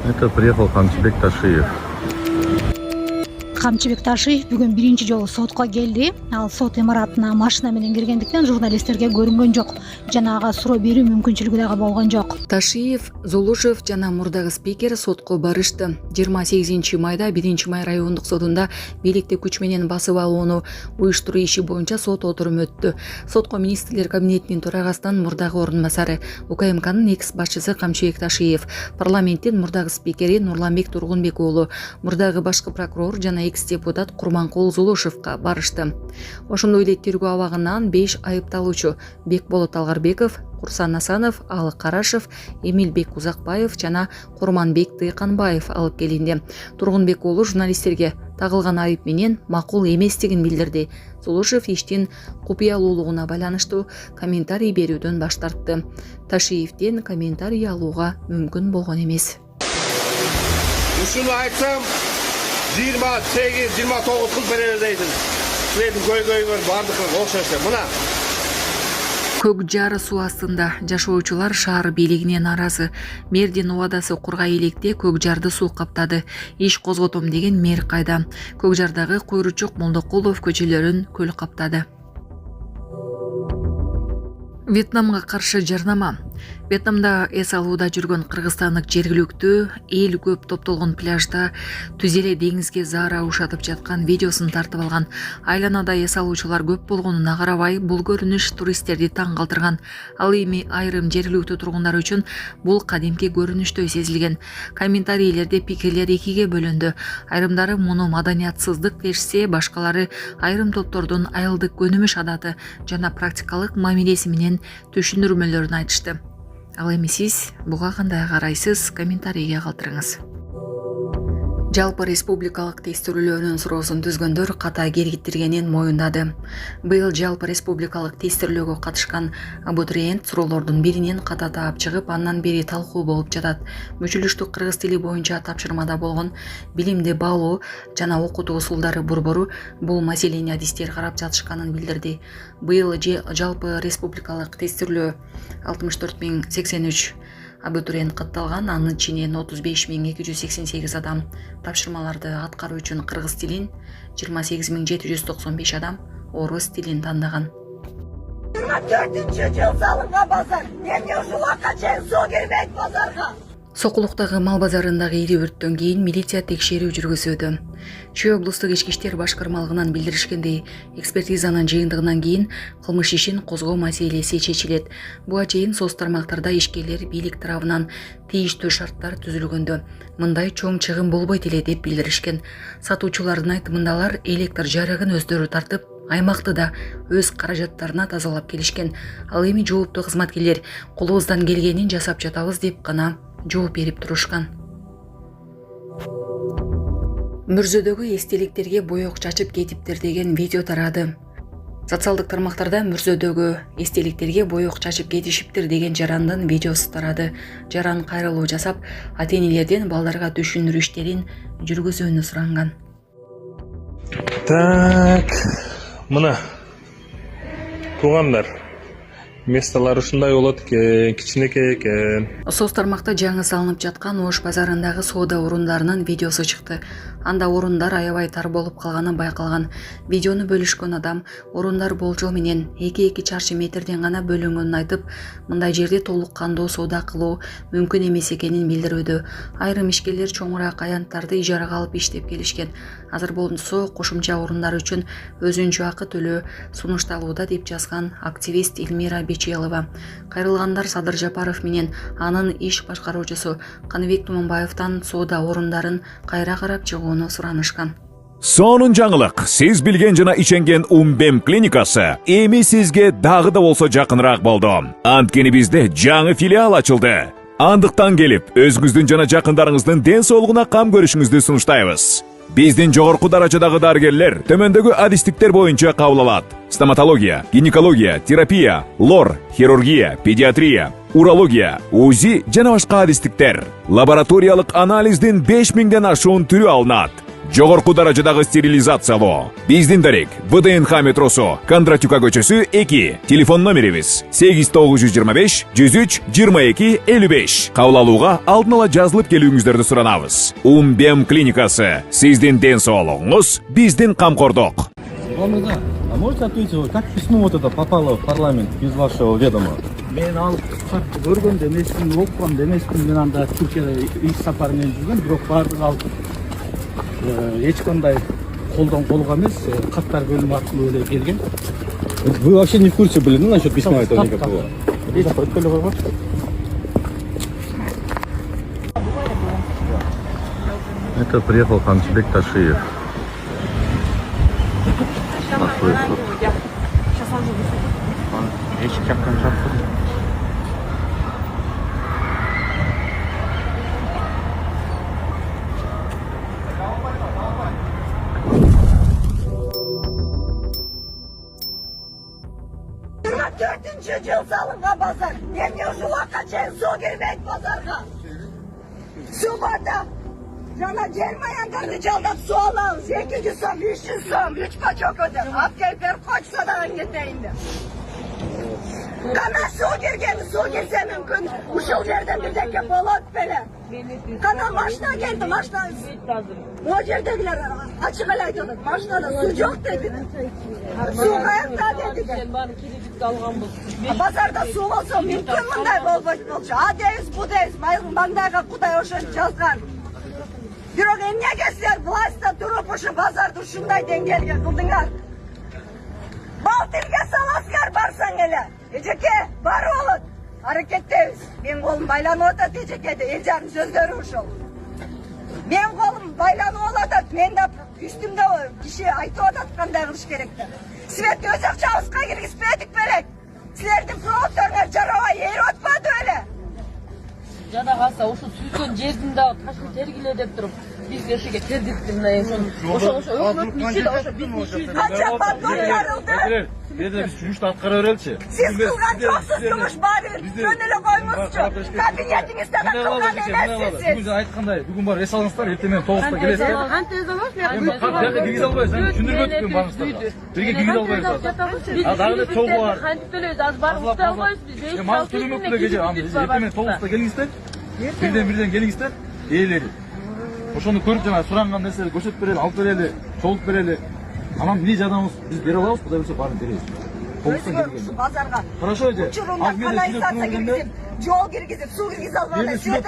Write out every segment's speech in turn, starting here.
Это приехал Камчыбек Ташиев. Камчыбек Ташиев бүгүн биринчи жолу сотко келди. Ал сот имаратына машина менен киргендиктен журналисттерге көрүнгөн жок. Жана ага суроо берүү мүмкүнчүлүгү дагы болгон жок. Ташиев, Зулушев жана мурдагы спикер сотко барышты. 28 майда 1 май райондук сотунда бийликти күч менен басып алууну уюштуруу иши боюнча сот отуруму өттү. Сотко министрлер кабинетинин төрагасынын мурдагы орун басары УКМКнын экс башчысы Камчыбек Ташиев, парламенттин мурдагы спикери Нурланбек Тургунбек уулу, мурдагы башкы прокурор жана экс-депутат Курманкул Зулушевка барышты. Ошондой эле тергөө абагынан 5 айыпталуучу Бекболот Алгарбеков, Курсан Асанов, Алы Карашев, Эмилбек Узакбаев жана Курманбек Тыйканбаев алып келинди. Тургунбек уулу журналисттерге тагылган айып менен макул эместигин билдирди. Зулушев иштин купуялуулугуна байланыштуу комментарий берүүдөн баш тартты. Ташиевден комментарий алууга мүмкүн болгон эмес. Ушуну айтсам 28-29 кыл берер дейсиң. Силердин көйгөйүңөр бардыгы окшошто. Мына Көк жары суу астында жашоочулар шаар бийлигине нааразы. Мэрдин убадасы кургай электе көк жарды суу каптады. Иш козготом деген мэр кайда? Көк жардагы Куйручук Молдокулов көчөлөрүн көл каптады. Вьетнамга каршы жарнама. Вьетнамда эс алууда жүргөн кыргызстандык жергиликтүү эл көп топтолгон пляжда түз эле деңизге заара ушатып жаткан видеосун тартып алган. Айланада эс алуучулар көп болгонуна карабай, бул көрүнүш туристтерди таң калтырган. Ал эми айрым жергиликтүү тургундар үчүн бул кадимки көрүнүштөй сезилген. Комментарийлерде пикирлер экиге бөлүндү. Айрымдары муну маданиятсыздык дешсе, башкалары айрым топтордун айылдык көнүмүш адаты жана практикалык мамилеси менен түшүндүрмөлөрүн айтышты. Ал эми сиз буга кандай карайсыз? Комментарийге калтырыңыз. Жалпы республикалык тестирүүлөрдүн суроосун түзгөндөр ката кергиттиргенин моюндады. Быйыл жалпы республикалык тестирүүлөргө катышкан абитуриент суроолордун биринен ката таап чыгып, андан бери талкуу болуп жатат. Мүчүлүштүк кыргыз тили боюнча тапшырмада болгон билимди баалоо жана окутуу усулдары борбору бул маселени адистер карап жатышканын билдирди. Быйыл жалпы республикалык тестирүүлөө 64083 абитуриент катталган, анын ичинен 35288 адам тапшырмаларды аткаруу үчүн кыргыз тилин, 28795 адам орус тилин тандаган. 24 жыл салынған базар. Эмне ушулакка чейин суу кирбейт базарга. Сокулуктагы мал базарындагы ири өрттөн кийин милиция текшерүү жүргүзүүдө. Чүй облустук ички иштер башкармалыгынан билдиришкендей, экспертизанын жыйынтыгынан кийин кылмыш ишин козгоо маселеси чечилет. Буга чейин соц тармактарда ишкерлер бийлик тарабынан тийиштүү шарттар түзүлгөндө мындай чоң чыгым болбойт эле деп билдиришкен. Сатуучулардын айтымында алар электр жарыгын өздөрү тартып, аймакты да өз каражаттарына тазалап келишкен. Ал эми жооптуу кызматкерлер колубуздан келгенин жасап жатабыз деп гана жооп берип турушкан. Мүрзөдөгү эстеликтерге боек чачып кетиптир деген видео тарады. Социалдык тармактарда мүрзөдөгү эстеликтерге боек чачып кетишиптир деген жарандын видеосу тарады. Жаран кайрылуу жасап, ата-энелерден балдарга түшүндүрүү иштерин жүргүзүүнү суранган. Так, мына туугандар, месталар ушундай болот экен, кичинекей экен. Соц тармакта жаңы салынып жаткан Ош базарындагы соода орундарынын видеосу чыкты. Анда орундар аябай тар болуп калганы байкалган. Видеону бөлүшкөн адам орундар болжол менен 2-2 чарчы метрден гана бөлүнгөнүн айтып, мындай жерде толук кандуу соода кылуу мүмкүн эмес экенин билдирүүдө. Айрым ишкерлер чоңураак аянттарды ижарага алып иштеп келишкен. Азыр болсо кошумча орундар үчүн өзүнчө акы төлөө сунушталууда деп жазган активист Эльмира Бечелова. Кайрылгандар Садыр Жапаров менен анын иш башкаруучусу Каныбек Туманбаевтан соода орундарын кайра карап чыгууну суранышкан. Сонун жаңылык, сиз билген жана иченген Умбем клиникасы эми сизге дагы да болсо жакыныраак болду. Анткени бизде жаңы филиал ачылды. Андыктан келип, өзүңүздүн жана жакындарыңыздын ден соолугуна кам көрүшүңүздү сунуштайбыз. Биздин жогорку даражадагы дарыгерлер төмөндөгү адистиктер боюнча кабыл алат. Стоматология, гинекология, терапия, лор, хирургия, педиатрия, урология, УЗИ жана башка адистиктер. Лабораториялык анализдин 5000ден ашуун түрү алынат. жогорку даражадагы стерилизациялоо. Биздин дарек ВДНХ метросу, Кондратюка көчөсү 2. Телефон номерибиз 8925 103 22 55. Кабыл алууга алдын ала жазылып келүүңүздөрдү суранабыз. Бем клиникасы. Сиздин ден соолугуңуз, биздин камкордук. А можете ответить, как письмо вот это попало в парламент без вашего ведома? Мен алып хатты көргөндө эмеспин, окуганда эмеспин, мен анда Түркияда иш сапар менен жүргөм, бирок баардыгы алып эч кандай колдон колго эмес, каттар бөлүмү аркылуу эле келген. Вы вообще не в курсе были, ну, насчет письма этого никакого? Это приехал Ханчбек Ташиев. Dördüncü yıl salıngan pazar. Emniye şu vakacayın su girmeyip pazarga. Su barda. Jana gelmeyen karıcaldan su alalım. 800 som, 300 som, 3 paçok ödem. Apkeyper koçsa da öngетейindir. Kana su girgeni, su girse mümkün. Uşul yerden bir deke bolat bele. Kana maşına geldi, maşına. O yerdekiler açık ele aytıyordu. Maşınada su yok dedi. Su kayakta dedi. Pazarda su olsa mümkün münday bolчу. A deyiz, bu deyiz. Mangdayga Kuday oşun жазган. Бирок эмнеге силер властьта туруп ушу базарды ушундай деңгээлге кылдыңар? Балтирге саласыңар барсаң эле. Эжеке, барып алат. Аракеттебиз. Менин колум байланып атат эжекеде. Эл жарым сөздөрү ушул. Менин колум байланып атат. Мен да үстүмдө киши айтып атат кандай кылыш керек деп. Свет өз акчабызга киргизбедик белек. Силердин фронттарыңар жарабай эрип атпады беле? Жада калса ошо сүйгөн жердин дагы ташын тергиле деп туруп бизге ошого тердикти мына ошо өкмөттүн иши да ошо биздин Канча подгон жарылды? Биз жумушту аткара береличи. Сиз кылган жоксуз жумуш баары жөн эле коймузчу. Кабинетиңизде да кылган эмессиз. Бүгүн айткандай, бүгүн барып эс алыңыздар, эртең менен 9-та келесиздер. Кантип эс алабыз? Кантип киргизе албайсыз, түшүндүрбөдүк мен барыңыздарга. Бирге киргизе албайсыз. А дагы эле чогуу бар. Кантип төлөйбүз? Аз барып уктап албайбыз биз. Мага төлөмөк эле кече, эртең менен 9-та келиңиздер. Бирден келиңиздер. Ээлери. Ошону көрүп жана суранган нерселерди көрсөтүп берели, алып берели, чогулуп берели. Анан эмне жардамыбыз биз бере алабыз, Кудай буюрса баарын беребиз. Өзгөрүш базарга. Хорошо эже. Учурунда канализация киргизип, жол киргизип, суу киргизе албаганда свет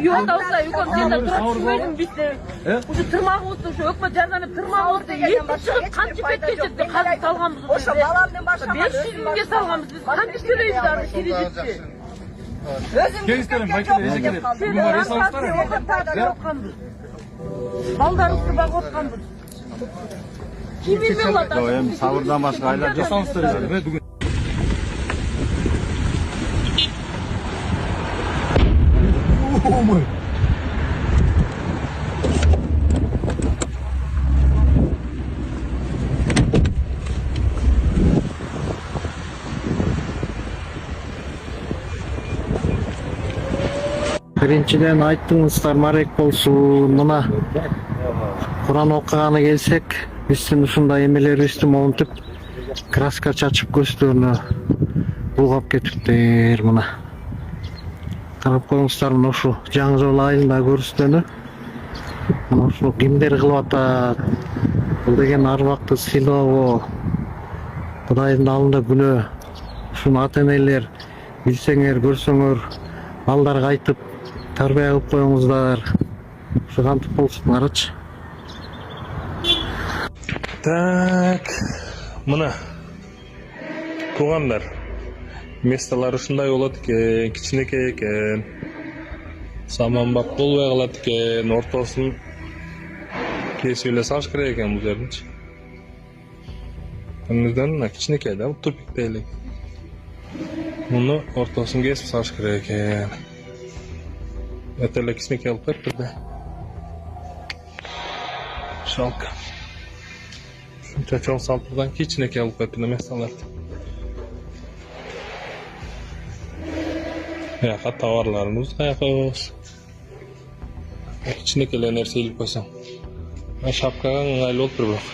Yok da olsa yok sen de duruşmayın bitti. Ucu tırmağımızda şu ökme cezanı tırmağımızda yetip çıkıp kancı bekleyecekti. Kazı salgamızı. Oşa balamdan başka 500 binge salgamız biz. Kancı söyleyiz abi şiridikti. Gelin Michael Ece gelin. Bugün var ya sağlıklar ya. Baldarımızı bak otkandır. Kim bilmiyorlar da. Hem savurdan başka aylar cesanslar yani. Bugün Биринчиден айттыңыздар марек болсун. Мына Куран окуганы келсек, биздин ушундай эмелерибизди монтип краска чачып көздөрүнө булгап кетиптир. Мына карап коюңуздар, мына ушу жаңы жол айылында көрүстөнү. Мына ушу кимдер кылып атат? Бул деген арбакты сыйлоого Кудайдын алдында күнөө. Ушуну ата-энелер билсеңер, көрсөңөр, балдарга айтып тарбия кылып коюңуздар. Ушу кантип болсунарчы? Так, мына туугандар, месталар ушундай болот экен, кичинекей экен. Саманбап болбой калат экен, ортосун кесип эле салыш керек экен бул жердинчи. Мындан мына кичинекей да, тупикте эле. Муну ортосун кесип салыш керек экен. Өтө эле кичинекей болуп кетти да. Жалко. Шунча чоң салып турган кичинекей болуп кеткен месталар. Каяка товарларыбыз каяка коебуз. Кичинекей эле нерсе илип койсоң. Шапкага ыңгайлуу болуп тур бирок.